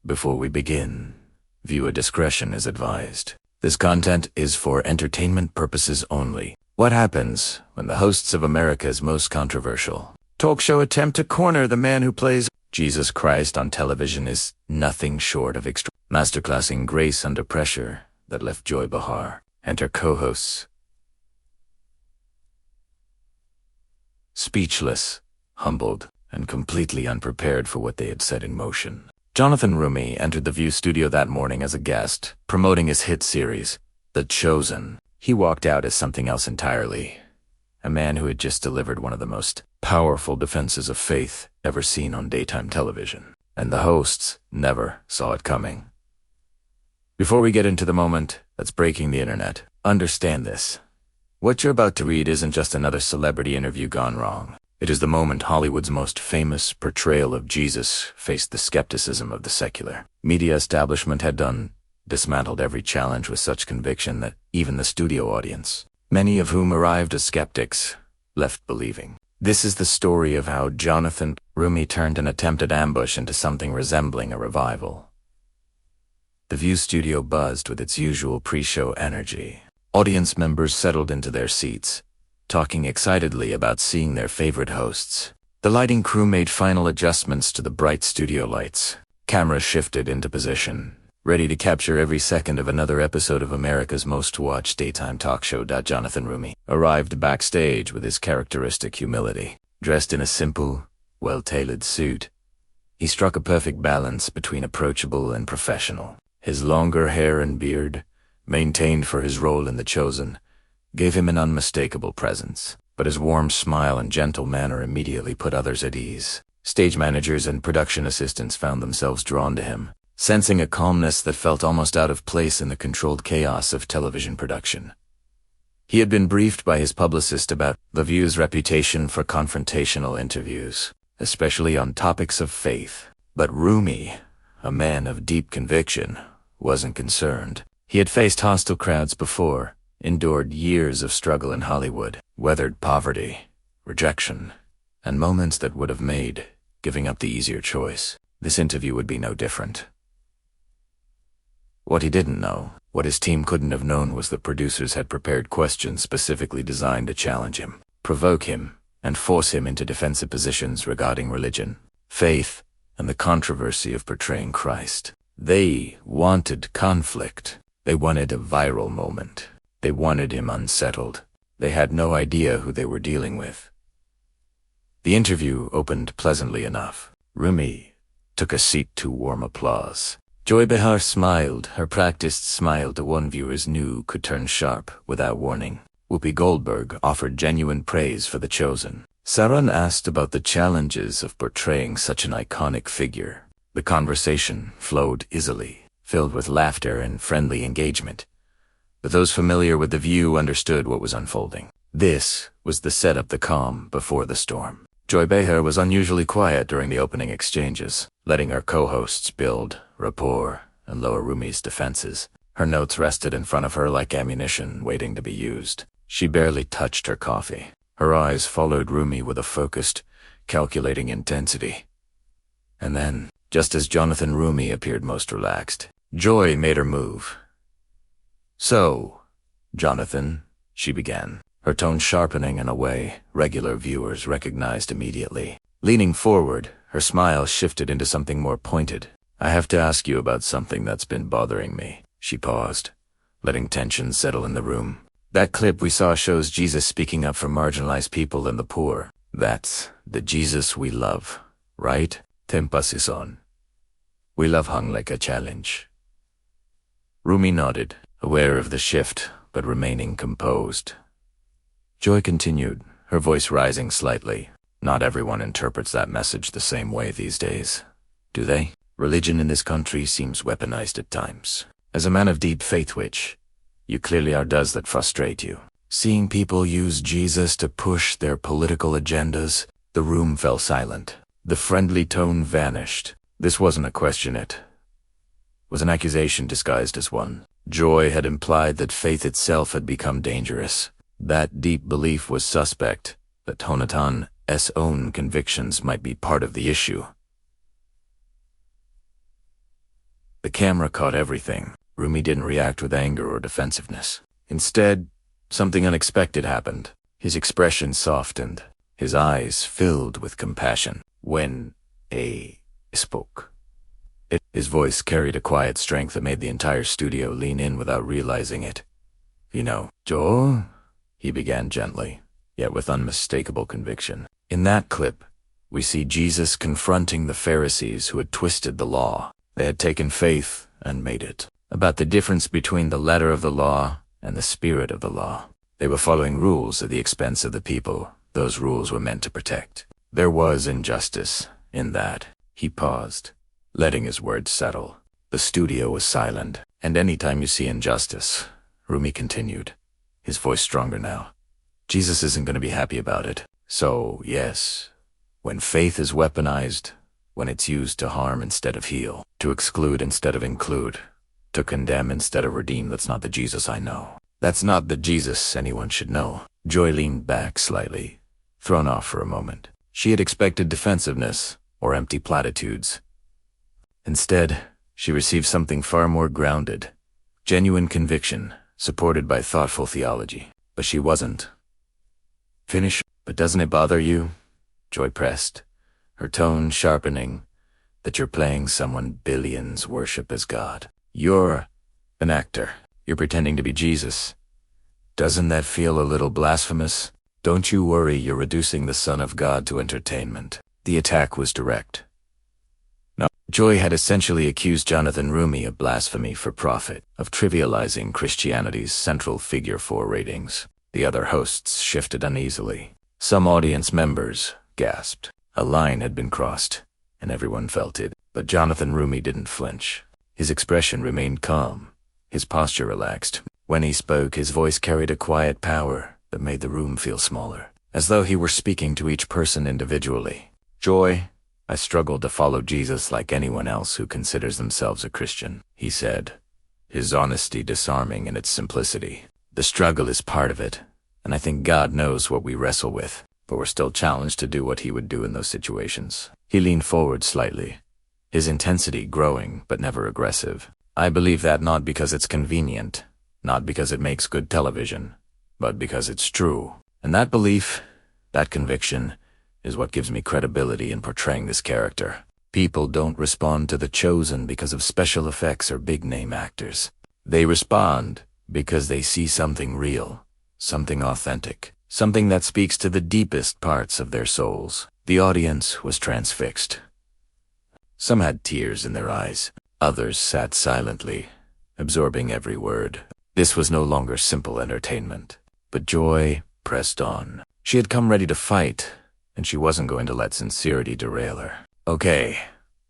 Before we begin, viewer discretion is advised. This content is for entertainment purposes only. What happens when the hosts of America's most controversial talk show attempt to corner the man who plays Jesus Christ on television is nothing short of masterclassing grace under pressure that left Joy Behar and her co-hosts speechless, humbled, and completely unprepared for what they had set in motion. Jonathan Roumie entered the View studio that morning as a guest, promoting his hit series, The Chosen. He walked out as something else entirely, a man who had just delivered one of the most powerful defenses of faith ever seen on daytime television, and the hosts never saw it coming. Before we get into the moment that's breaking the internet, understand this. What you're about to read isn't just another celebrity interview gone wrong. It is the moment Hollywood's most famous portrayal of Jesus faced the skepticism of the secular media establishment had dismantled every challenge with such conviction that even the studio audience, many of whom arrived as skeptics, left believing. This is the story of how Jonathan Roumie turned an attempted ambush into something resembling a revival. The View studio buzzed with its usual pre-show energy. Audience members settled into their seats, talking excitedly about seeing their favorite hosts. The lighting crew made final adjustments to the bright studio lights. Cameras shifted into position, ready to capture every second of another episode of America's most-watched daytime talk show. Jonathan Roumie arrived backstage with his characteristic humility. Dressed in a simple, well-tailored suit, he struck a perfect balance between approachable and professional. His longer hair and beard, maintained for his role in The Chosen, gave him an unmistakable presence, but his warm smile and gentle manner immediately put others at ease. Stage managers and production assistants found themselves drawn to him, sensing a calmness that felt almost out of place in the controlled chaos of television production. He had been briefed by his publicist about The View's reputation for confrontational interviews, especially on topics of faith. But Roumie, a man of deep conviction, wasn't concerned. He had faced hostile crowds before, endured years of struggle in Hollywood, weathered poverty, rejection, and moments that would have made giving up the easier choice. This interview would be no different. What he didn't know, what his team couldn't have known, was that producers had prepared questions specifically designed to challenge him, provoke him, and force him into defensive positions regarding religion, faith, and the controversy of portraying Christ. They wanted conflict. They wanted a viral moment. They wanted him unsettled. They had no idea who they were dealing with. The interview opened pleasantly enough. Roumie took a seat to warm applause. Joy Behar smiled, her practiced smile to one viewers knew could turn sharp without warning. Whoopi Goldberg offered genuine praise for The Chosen. Saran asked about the challenges of portraying such an iconic figure. The conversation flowed easily, filled with laughter and friendly engagement. But those familiar with The View understood what was unfolding. This was the setup, the calm before the storm. Joy Behar was unusually quiet during the opening exchanges, letting her co-hosts build rapport and lower Roumie's defenses. Her notes rested in front of her like ammunition waiting to be used. She barely touched her coffee. Her eyes followed Roumie with a focused, calculating intensity. And then, just as Jonathan Roumie appeared most relaxed, Joy made her move. "So, Jonathan," she began, her tone sharpening in a way regular viewers recognized immediately. Leaning forward, her smile shifted into something more pointed. "I have to ask you about something that's been bothering me." She paused, letting tension settle in the room. "That clip we saw shows Jesus speaking up for marginalized people and the poor. That's the Jesus we love, right? Emphasis on we love hung like a challenge." Roumie nodded, aware of the shift, but remaining composed. Joy continued, her voice rising slightly. "Not everyone interprets that message the same way these days, do they? Religion in this country seems weaponized at times. As a man of deep faith, which you clearly are, does that frustrate you? Seeing people use Jesus to push their political agendas?" The room fell silent. The friendly tone vanished. This wasn't a question, it was an accusation disguised as one. Joy had implied that faith itself had become dangerous. That deep belief was suspect, that Jonathan's own convictions might be part of the issue. The camera caught everything. Roumie didn't react with anger or defensiveness. Instead, something unexpected happened. His expression softened. His eyes filled with compassion. When A spoke. His voice carried a quiet strength that made the entire studio lean in without realizing it. "You know, Joel," he began gently, yet with unmistakable conviction. In that clip, we see Jesus confronting the Pharisees who had twisted the law. They had taken faith and made it about the difference between the letter of the law and the spirit of the law. They were following rules at the expense of the people those rules were meant to protect. There was injustice in that. He paused, letting his words settle. The studio was silent. "And anytime you see injustice," Roumie continued, his voice stronger now, "Jesus isn't going to be happy about it. So, yes, when faith is weaponized, when it's used to harm instead of heal, to exclude instead of include, to condemn instead of redeem, that's not the Jesus I know. That's not the Jesus anyone should know." Joy leaned back slightly, thrown off for a moment. She had expected defensiveness or empty platitudes. Instead, she received something far more grounded, genuine conviction, supported by thoughtful theology. But she wasn't finished. "But doesn't it bother you," Joy pressed, her tone sharpening, "that you're playing someone billions worship as God? You're an actor. You're pretending to be Jesus. Doesn't that feel a little blasphemous? Don't you worry you're reducing the Son of God to entertainment?" The attack was direct. No, Joy had essentially accused Jonathan Roumie of blasphemy for profit, of trivializing Christianity's central figure 4 ratings. The other hosts shifted uneasily. Some audience members gasped. A line had been crossed, and everyone felt it. But Jonathan Roumie didn't flinch. His expression remained calm, his posture relaxed. When he spoke, his voice carried a quiet power that made the room feel smaller, as though he were speaking to each person individually. "Joy, I struggle to follow Jesus like anyone else who considers themselves a Christian," he said, his honesty disarming in its simplicity. "The struggle is part of it, and I think God knows what we wrestle with, but we're still challenged to do what he would do in those situations." He leaned forward slightly, his intensity growing but never aggressive. "I believe that not because it's convenient, not because it makes good television, but because it's true. And that belief, that conviction, is what gives me credibility in portraying this character. People don't respond to The Chosen because of special effects or big-name actors. They respond because they see something real, something authentic, something that speaks to the deepest parts of their souls." The audience was transfixed. Some had tears in their eyes. Others sat silently, absorbing every word. This was no longer simple entertainment. But Joy pressed on. She had come ready to fight, and she wasn't going to let sincerity derail her. "Okay,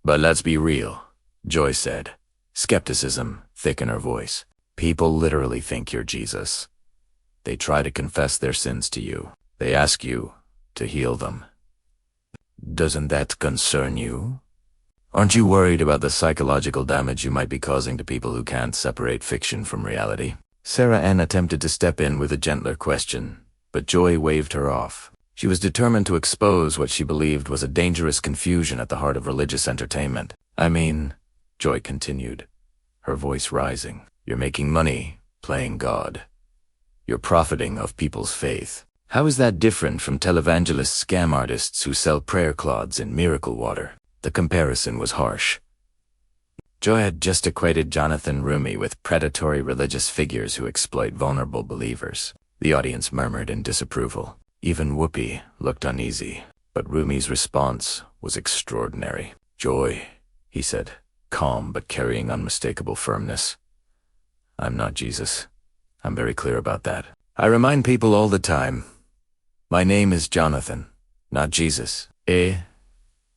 but let's be real," Joy said, skepticism thick in her voice. "People literally think you're Jesus. They try to confess their sins to you. They ask you to heal them. Doesn't that concern you? Aren't you worried about the psychological damage you might be causing to people who can't separate fiction from reality?" Sarah Ann attempted to step in with a gentler question, but Joy waved her off. She was determined to expose what she believed was a dangerous confusion at the heart of religious entertainment. "I mean," Joy continued, her voice rising, "you're making money playing God. You're profiting off people's faith. How is that different from televangelist scam artists who sell prayer cloths in miracle water?" The comparison was harsh. Joy had just equated Jonathan Roumie with predatory religious figures who exploit vulnerable believers. The audience murmured in disapproval. Even Whoopi looked uneasy, but Roumie's response was extraordinary. "Joy," he said, calm but carrying unmistakable firmness, "I'm not Jesus. I'm very clear about that. I remind people all the time. My name is Jonathan, not Jesus.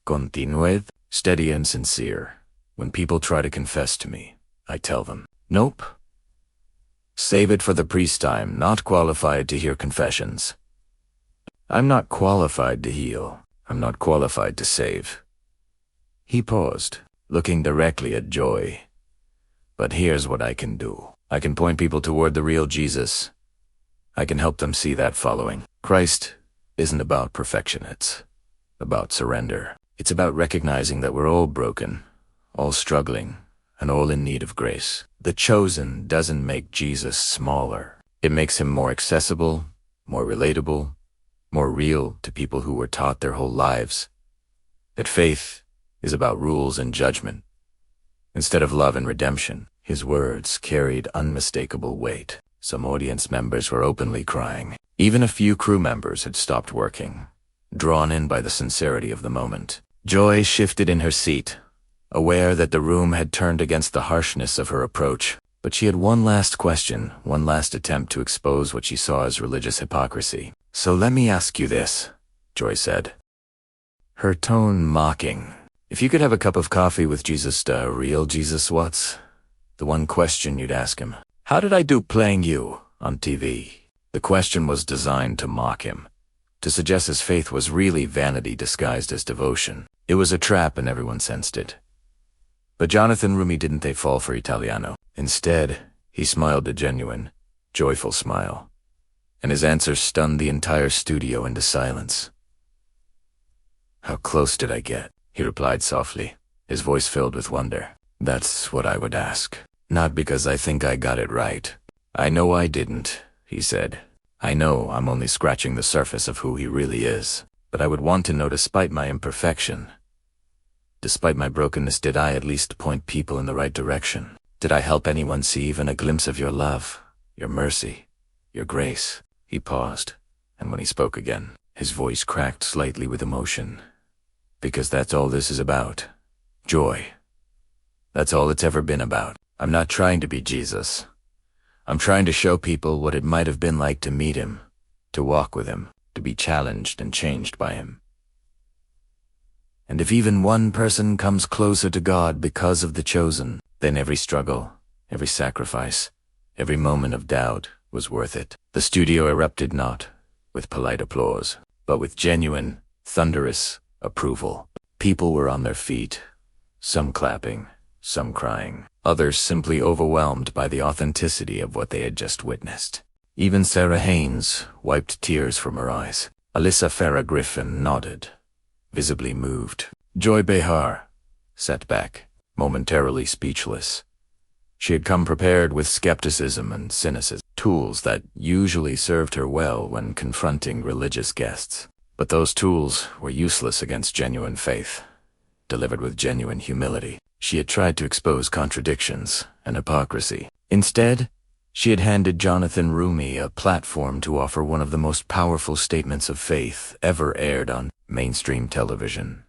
Continued, steady and sincere. When people try to confess to me, I tell them, nope. Save it for the priest time, not qualified to hear confessions. I'm not qualified to heal. I'm not qualified to save." He paused, looking directly at Joy. "But here's what I can do. I can point people toward the real Jesus. I can help them see that following. Christ isn't about perfection, it's about surrender. It's about recognizing that we're all broken, all struggling, and all in need of grace. The chosen doesn't make Jesus smaller. It makes him more accessible, more relatable, more real to people who were taught their whole lives that faith is about rules and judgment instead of love and redemption. His words carried unmistakable weight. Some audience members were openly crying. Even a few crew members had stopped working, drawn in by the sincerity of the moment. Joy shifted in her seat, aware that the room had turned against the harshness of her approach. But she had one last question, one last attempt to expose what she saw as religious hypocrisy. "So let me ask you this," Joy said, her tone mocking. "If you could have a cup of coffee with Jesus, the real Jesus, what's the one question you'd ask him? How did I do playing you on TV?" The question was designed to mock him, to suggest his faith was really vanity disguised as devotion. It was a trap and everyone sensed it. But Jonathan Roumie didn't fall for Italiano. Instead, he smiled a genuine, joyful smile, and his answer stunned the entire studio into silence. "How close did I get?" he replied softly, his voice filled with wonder. "That's what I would ask. Not because I think I got it right. I know I didn't," he said. "I know I'm only scratching the surface of who he really is. But I would want to know, despite my imperfection, despite my brokenness, did I at least point people in the right direction? Did I help anyone see even a glimpse of your love, your mercy, your grace?" He paused, and when he spoke again, his voice cracked slightly with emotion. "Because that's all this is about. Joy. That's all it's ever been about. I'm not trying to be Jesus. I'm trying to show people what it might have been like to meet him, to walk with him, to be challenged and changed by him. And if even one person comes closer to God because of the chosen, then every struggle, every sacrifice, every moment of doubt was worth it." The studio erupted not with polite applause, but with genuine, thunderous approval. People were on their feet, some clapping, some crying, others simply overwhelmed by the authenticity of what they had just witnessed. Even Sarah Haynes wiped tears from her eyes. Alyssa Farah Griffin nodded, visibly moved. Joy Behar sat back, momentarily speechless. She had come prepared with skepticism and cynicism, tools that usually served her well when confronting religious guests. But those tools were useless against genuine faith, delivered with genuine humility. She had tried to expose contradictions and hypocrisy. Instead, she had handed Jonathan Roumie a platform to offer one of the most powerful statements of faith ever aired on mainstream television.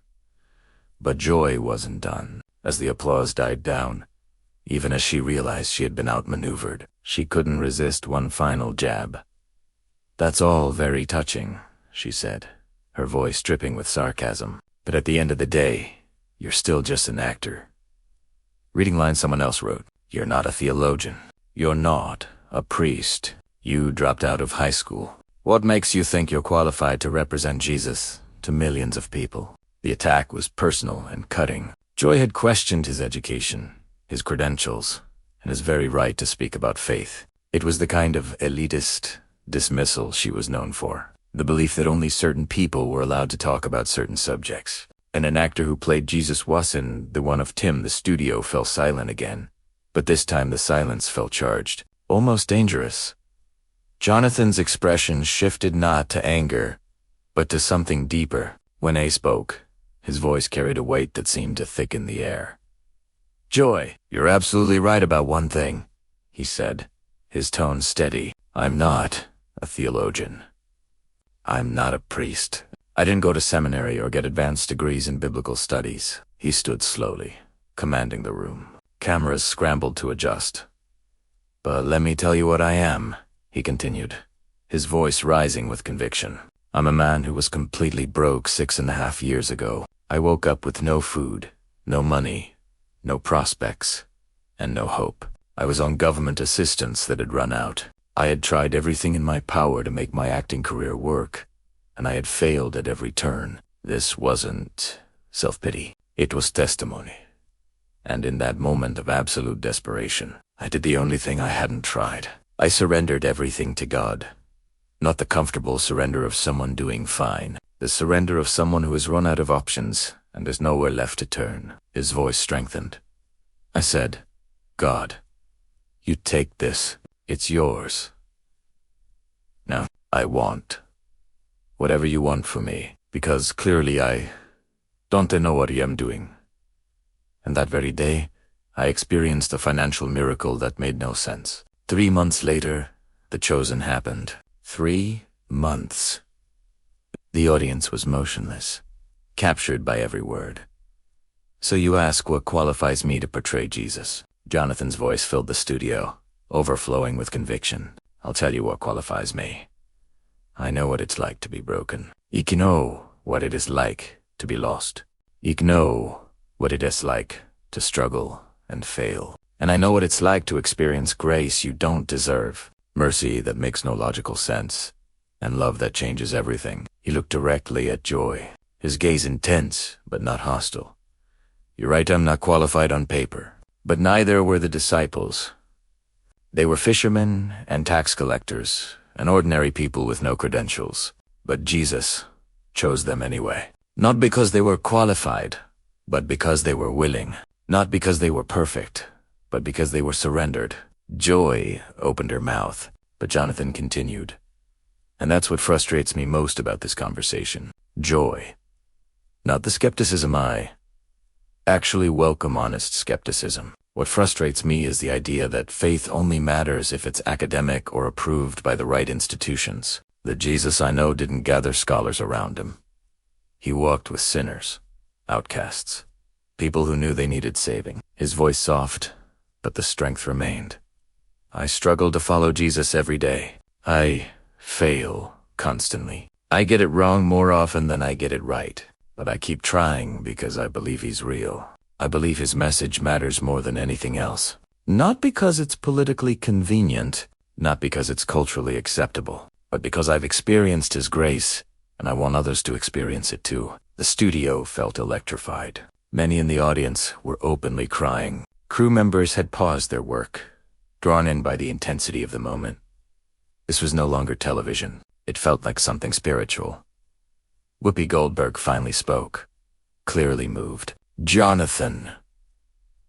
But Joy wasn't done. As the applause died down, even as she realized she had been outmaneuvered, she couldn't resist one final jab. "That's all very touching," she said, her voice dripping with sarcasm. "But at the end of the day, you're still just an actor." Reading lines someone else wrote, "You're not a theologian. You're not a priest. You dropped out of high school. What makes you think you're qualified to represent Jesus to millions of people?" The attack was personal and cutting. Joy had questioned his education, his credentials, and his very right to speak about faith. It was the kind of elitist dismissal she was known for, the belief that only certain people were allowed to talk about certain subjects. And an actor who played Jesus wasn't the one of Tim. The studio fell silent again, but this time the silence felt charged, almost dangerous. Jonathan's expression shifted not to anger, but to something deeper. When A spoke, his voice carried a weight that seemed to thicken the air. "Joy, you're absolutely right about one thing," he said, his tone steady. "I'm not a theologian. I'm not a priest. I didn't go to seminary or get advanced degrees in biblical studies." He stood slowly, commanding the room. Cameras scrambled to adjust. "But let me tell you what I am," he continued, his voice rising with conviction. "I'm a man who was completely broke 6.5 years ago. I woke up with no food, no money, no prospects, and no hope. I was on government assistance that had run out. I had tried everything in my power to make my acting career work, and I had failed at every turn. This wasn't self-pity. It was testimony. And in that moment of absolute desperation, I did the only thing I hadn't tried. I surrendered everything to God. Not the comfortable surrender of someone doing fine. The surrender of someone who has run out of options and there's nowhere left to turn." His voice strengthened. I said, God, you take this. It's yours. Now, I want whatever you want for me, because clearly I don't know what I am doing. And that very day, I experienced a financial miracle that made no sense. 3 months later, the chosen happened. 3 months. The audience was motionless, captured by every word. So you ask what qualifies me to portray Jesus? Jonathan's voice filled the studio, overflowing with conviction. I'll tell you what qualifies me. I know what it's like to be broken. I know what it is like to be lost. I know what it is like to struggle and fail. And I know what it's like to experience grace you don't deserve, mercy that makes no logical sense, and love that changes everything. He looked directly at Joy, his gaze intense but not hostile. You're right, I'm not qualified on paper, but neither were the disciples. They were fishermen and tax collectors, and ordinary people with no credentials. But Jesus chose them anyway. Not because they were qualified, but because they were willing. Not because they were perfect, but because they were surrendered. Joy opened her mouth, but Jonathan continued. And that's what frustrates me most about this conversation. Joy. Not the skepticism I actually welcome honest skepticism. What frustrates me is the idea that faith only matters if it's academic or approved by the right institutions. The Jesus I know didn't gather scholars around him. He walked with sinners, outcasts, people who knew they needed saving. His voice soft, but the strength remained. I struggle to follow Jesus every day. I fail constantly. I get it wrong more often than I get it right. But I keep trying because I believe he's real. I believe his message matters more than anything else. Not because it's politically convenient, not because it's culturally acceptable, but because I've experienced his grace, and I want others to experience it too. The studio felt electrified. Many in the audience were openly crying. Crew members had paused their work, drawn in by the intensity of the moment. This was no longer television. It felt like something spiritual. Whoopi Goldberg finally spoke, clearly moved. Jonathan.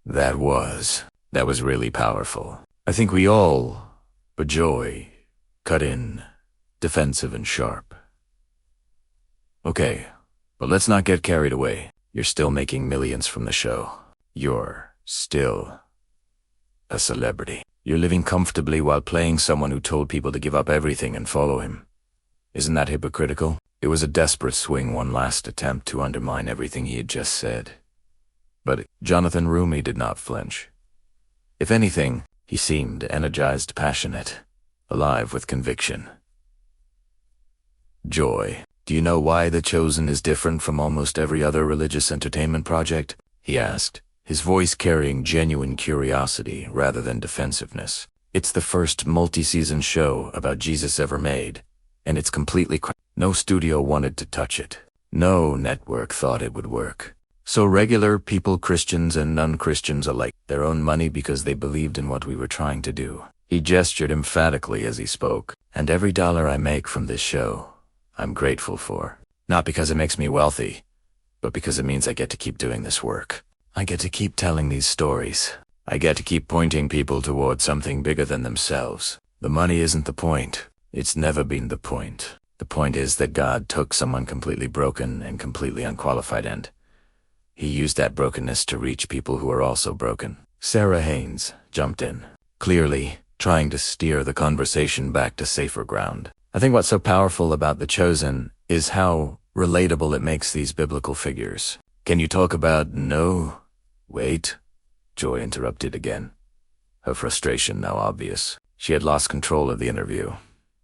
That was really powerful. I think we all, but Joy, cut in, defensive and sharp. Okay, but let's not get carried away. You're still making millions from the show. You're still a celebrity. You're living comfortably while playing someone who told people to give up everything and follow him. Isn't that hypocritical? It was a desperate swing, one last attempt to undermine everything he had just said. But Jonathan Roumie did not flinch. If anything, he seemed energized, passionate, alive with conviction. Joy, do you know why The Chosen is different from almost every other religious entertainment project? He asked, his voice carrying genuine curiosity rather than defensiveness. It's the first multi-season show about Jesus ever made, and it's completely no studio wanted to touch it. No network thought it would work. So regular people, Christians and non-Christians alike, their own money because they believed in what we were trying to do. He gestured emphatically as he spoke. And every dollar I make from this show, I'm grateful for. Not because it makes me wealthy, but because it means I get to keep doing this work. I get to keep telling these stories. I get to keep pointing people toward something bigger than themselves. The money isn't the point. It's never been the point. The point is that God took someone completely broken and completely unqualified, and he used that brokenness to reach people who are also broken. Sarah Haynes jumped in, clearly trying to steer the conversation back to safer ground. I think what's so powerful about The Chosen is how relatable it makes these biblical figures. Can you talk about no? Wait, Joy interrupted again, her frustration now obvious. She had lost control of the interview,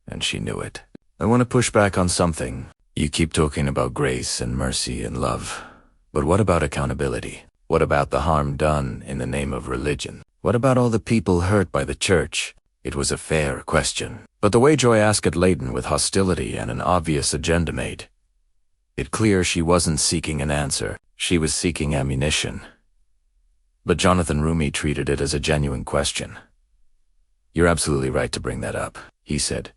and she knew it. I want to push back on something. You keep talking about grace and mercy and love. But what about accountability? What about the harm done in the name of religion? What about all the people hurt by the church? It was a fair question. But the way Joy asked it, laden with hostility and an obvious agenda, made it clear she wasn't seeking an answer. She was seeking ammunition. But Jonathan Roumie treated it as a genuine question. You're absolutely right to bring that up, he said,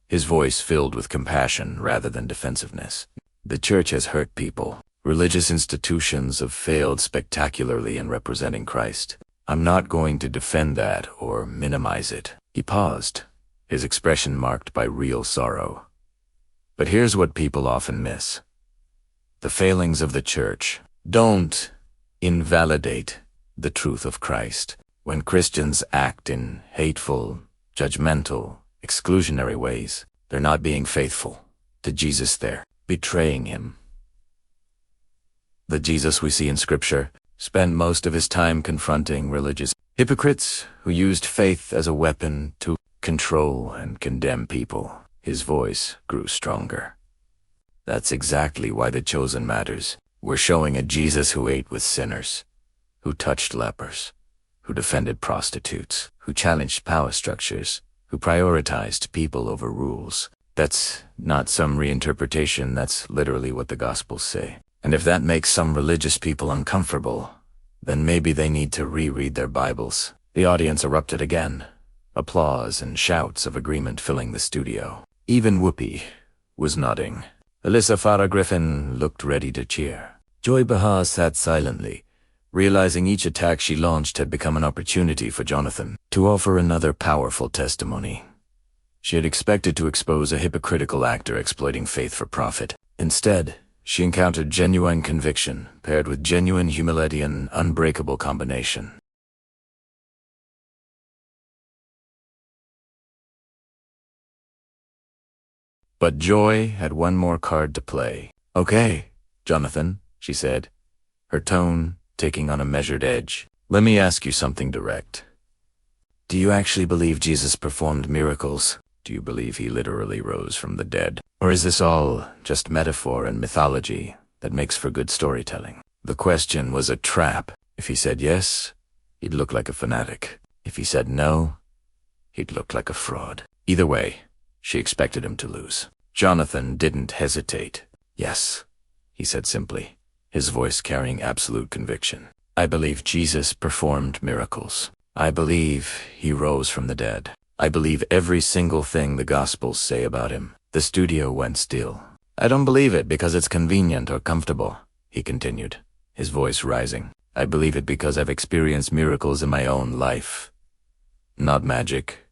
his voice filled with compassion rather than defensiveness. The church has hurt people. Religious institutions have failed spectacularly in representing Christ. I'm not going to defend that or minimize it. He paused, his expression marked by real sorrow. But here's what people often miss. The failings of the church don't invalidate the truth of Christ. When Christians act in hateful, judgmental, exclusionary ways, they're not being faithful to Jesus, they're betraying him. The Jesus we see in Scripture spent most of his time confronting religious hypocrites who used faith as a weapon to control and condemn people. His voice grew stronger. That's exactly why The Chosen matters. We're showing a Jesus who ate with sinners, who touched lepers, who defended prostitutes, who challenged power structures, who prioritized people over rules. That's not some reinterpretation, that's literally what the Gospels say. And if that makes some religious people uncomfortable, then maybe they need to reread their Bibles. The audience erupted again, applause and shouts of agreement filling the studio. Even Whoopi was nodding. Alyssa Farah Griffin looked ready to cheer. Joy Behar sat silently, realizing each attack she launched had become an opportunity for Jonathan to offer another powerful testimony. She had expected to expose a hypocritical actor exploiting faith for profit. Instead, she encountered genuine conviction, paired with genuine humility, an unbreakable combination. But Joy had one more card to play. "Okay, Jonathan," she said, her tone taking on a measured edge. "Let me ask you something direct. Do you actually believe Jesus performed miracles? Do you believe he literally rose from the dead? Or is this all just metaphor and mythology that makes for good storytelling?" The question was a trap. If he said yes, he'd look like a fanatic. If he said no, he'd look like a fraud. Either way, she expected him to lose. Jonathan didn't hesitate. "Yes," he said simply, his voice carrying absolute conviction. "I believe Jesus performed miracles. I believe he rose from the dead. I believe every single thing the Gospels say about him." The studio went still. "I don't believe it because it's convenient or comfortable," he continued, his voice rising. "I believe it because I've experienced miracles in my own life. Not magic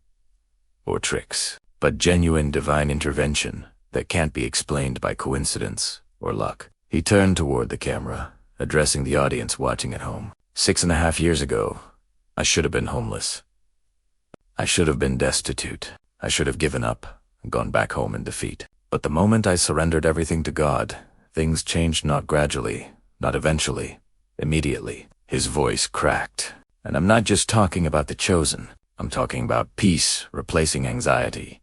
or tricks, but genuine divine intervention that can't be explained by coincidence or luck." He turned toward the camera, addressing the audience watching at home. 6.5 years ago, I should have been homeless. I should have been destitute. I should have given up and gone back home in defeat. But the moment I surrendered everything to God, things changed, not gradually, not eventually, immediately. His voice cracked. "And I'm not just talking about The Chosen. I'm talking about peace replacing anxiety,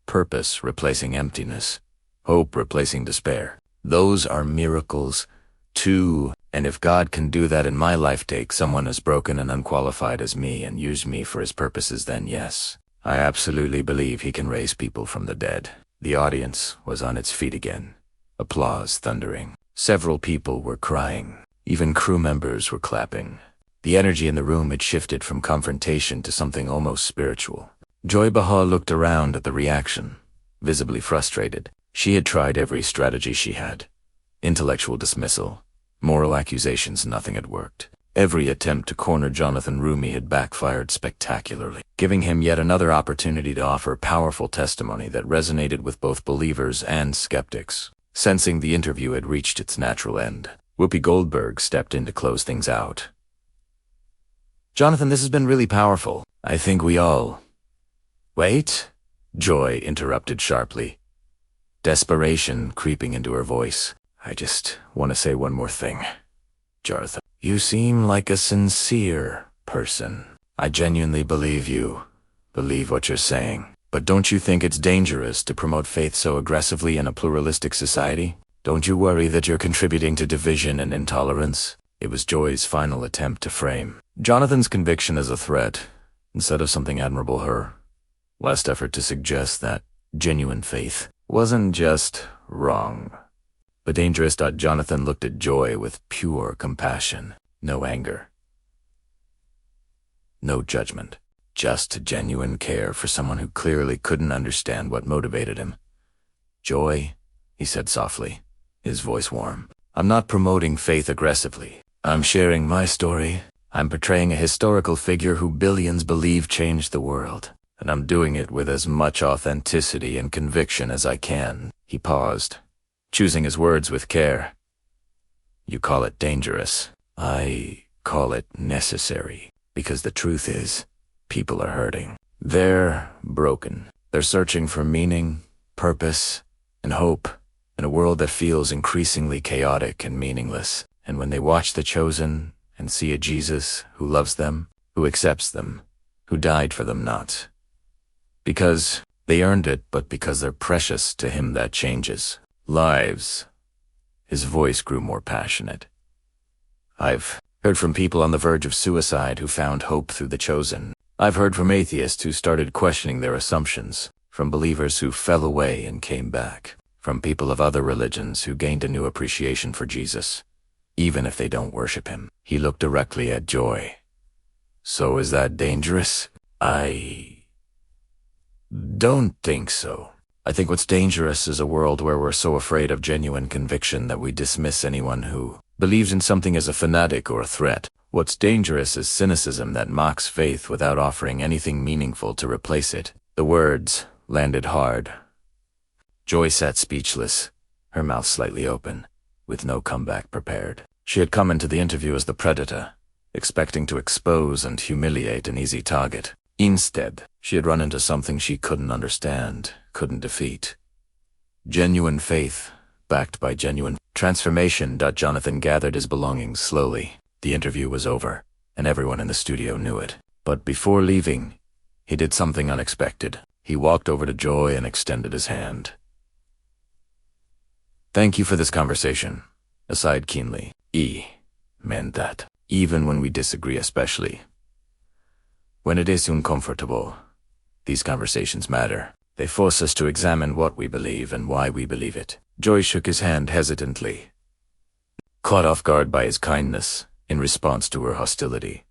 purpose replacing emptiness, hope replacing despair. Those are miracles, too. And if God can do that in my life, take someone as broken and unqualified as me and use me for his purposes, then yes, I absolutely believe he can raise people from the dead." The audience was on its feet again, applause thundering. Several people were crying. Even crew members were clapping. The energy in the room had shifted from confrontation to something almost spiritual. Joy Behar looked around at the reaction, visibly frustrated. She had tried every strategy she had. Intellectual dismissal, moral accusations, nothing had worked. Every attempt to corner Jonathan Roumie had backfired spectacularly, giving him yet another opportunity to offer powerful testimony that resonated with both believers and skeptics. Sensing the interview had reached its natural end, Whoopi Goldberg stepped in to close things out. "Jonathan, this has been really powerful. I think we all—" "Wait," Joy interrupted sharply, desperation creeping into her voice. "I just want to say one more thing. Jonathan, you seem like a sincere person. I genuinely believe you, believe what you're saying. But don't you think it's dangerous to promote faith so aggressively in a pluralistic society? Don't you worry that you're contributing to division and intolerance?" It was Joy's final attempt to frame Jonathan's conviction as a threat, instead of something admirable. Her last effort to suggest that genuine faith wasn't just wrong, but dangerous. Jonathan looked at Joy with pure compassion. No anger, no judgment, just genuine care for someone who clearly couldn't understand what motivated him. "Joy," he said softly, his voice warm, "I'm not promoting faith aggressively. I'm sharing my story, I'm portraying a historical figure who billions believe changed the world, and I'm doing it with as much authenticity and conviction as I can." He paused, choosing his words with care. "You call it dangerous. I call it necessary, because the truth is, people are hurting. They're broken. They're searching for meaning, purpose, and hope in a world that feels increasingly chaotic and meaningless. And when they watch The Chosen and see a Jesus who loves them, who accepts them, who died for them not because they earned it, but because they're precious to him, that changes lives." His voice grew more passionate. "I've heard from people on the verge of suicide who found hope through The Chosen. I've heard from atheists who started questioning their assumptions, from believers who fell away and came back, from people of other religions who gained a new appreciation for Jesus, even if they don't worship him." He looked directly at Joy. "So is that dangerous?" "I don't think so. I think what's dangerous is a world where we're so afraid of genuine conviction that we dismiss anyone who believes in something as a fanatic or a threat. What's dangerous is cynicism that mocks faith without offering anything meaningful to replace it." The words landed hard. Joy sat speechless, her mouth slightly open, with no comeback prepared. She had come into the interview as the predator, expecting to expose and humiliate an easy target. Instead, she had run into something she couldn't understand, couldn't defeat. Genuine faith, backed by genuine transformation. Jonathan gathered his belongings slowly. The interview was over, and everyone in the studio knew it. But before leaving, he did something unexpected. He walked over to Joy and extended his hand. "Thank you for this conversation," aside keenly. He meant that, even when we disagree, especially when it is uncomfortable. These conversations matter. They force us to examine what we believe and why we believe it. Joy shook his hand hesitantly, caught off guard by his kindness in response to her hostility.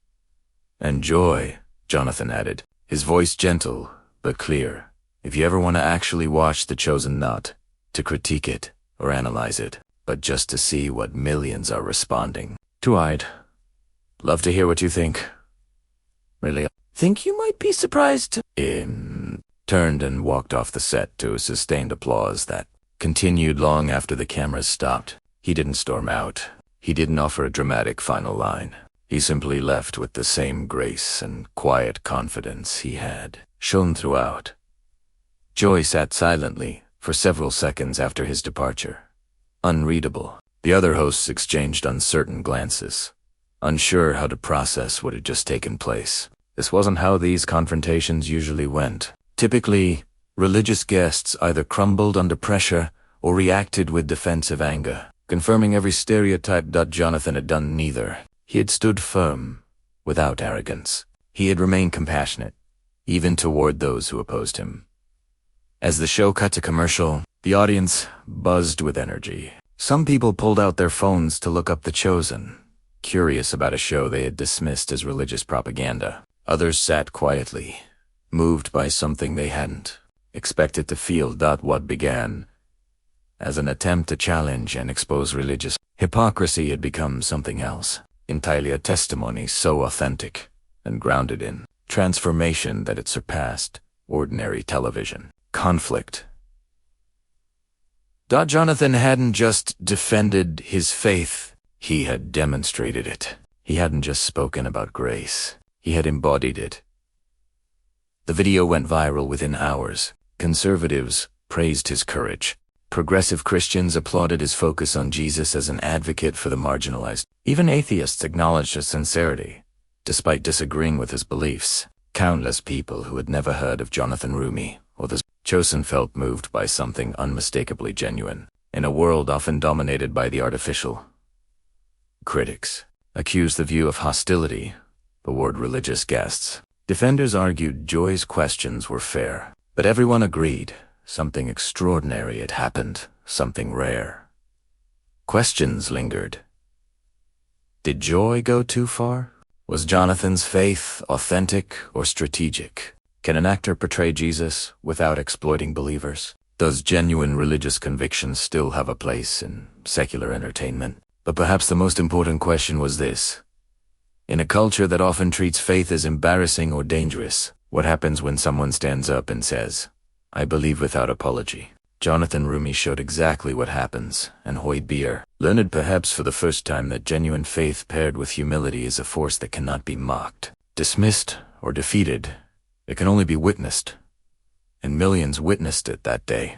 "And Joy," Jonathan added, his voice gentle but clear, "if you ever want to actually watch The Chosen, not to critique it or analyze it, but just to see what millions are responding to, I'd love to hear what you think. Really, I think you might be surprised." Turned and walked off the set to a sustained applause that continued long after the cameras stopped. He didn't storm out. He didn't offer a dramatic final line. He simply left with the same grace and quiet confidence he had shown throughout. Joy sat silently for several seconds after his departure, unreadable. The other hosts exchanged uncertain glances, unsure how to process what had just taken place. This wasn't how these confrontations usually went. Typically, religious guests either crumbled under pressure or reacted with defensive anger, confirming every stereotype. Jonathan had done neither. He had stood firm, without arrogance. He had remained compassionate, even toward those who opposed him. As the show cut to commercial, the audience buzzed with energy. Some people pulled out their phones to look up The Chosen, curious about a show they had dismissed as religious propaganda. Others sat quietly, moved by something they hadn't expected to feel. What began as an attempt to challenge and expose religious hypocrisy had become something else, entirely a testimony so authentic and grounded in transformation that it surpassed ordinary television. Conflict. Jonathan hadn't just defended his faith, he had demonstrated it. He hadn't just spoken about grace, he had embodied it. The video went viral within hours. Conservatives praised his courage. Progressive Christians applauded his focus on Jesus as an advocate for the marginalized. Even atheists acknowledged his sincerity, despite disagreeing with his beliefs. Countless people who had never heard of Jonathan Roumie or The Chosen felt moved by something unmistakably genuine. In a world often dominated by the artificial, critics accused the view of hostility toward religious guests. Defenders argued Joy's questions were fair, but everyone agreed something extraordinary had happened, something rare. Questions lingered. Did Joy go too far? Was Jonathan's faith authentic or strategic? Can an actor portray Jesus without exploiting believers? Does genuine religious conviction still have a place in secular entertainment? But perhaps the most important question was this: In a culture that often treats faith as embarrassing or dangerous, what happens when someone stands up and says, "I believe without apology"? Jonathan Roumie showed exactly what happens, and Joy Behar learned perhaps for the first time that genuine faith paired with humility is a force that cannot be mocked, dismissed, or defeated. It can only be witnessed. And millions witnessed it that day.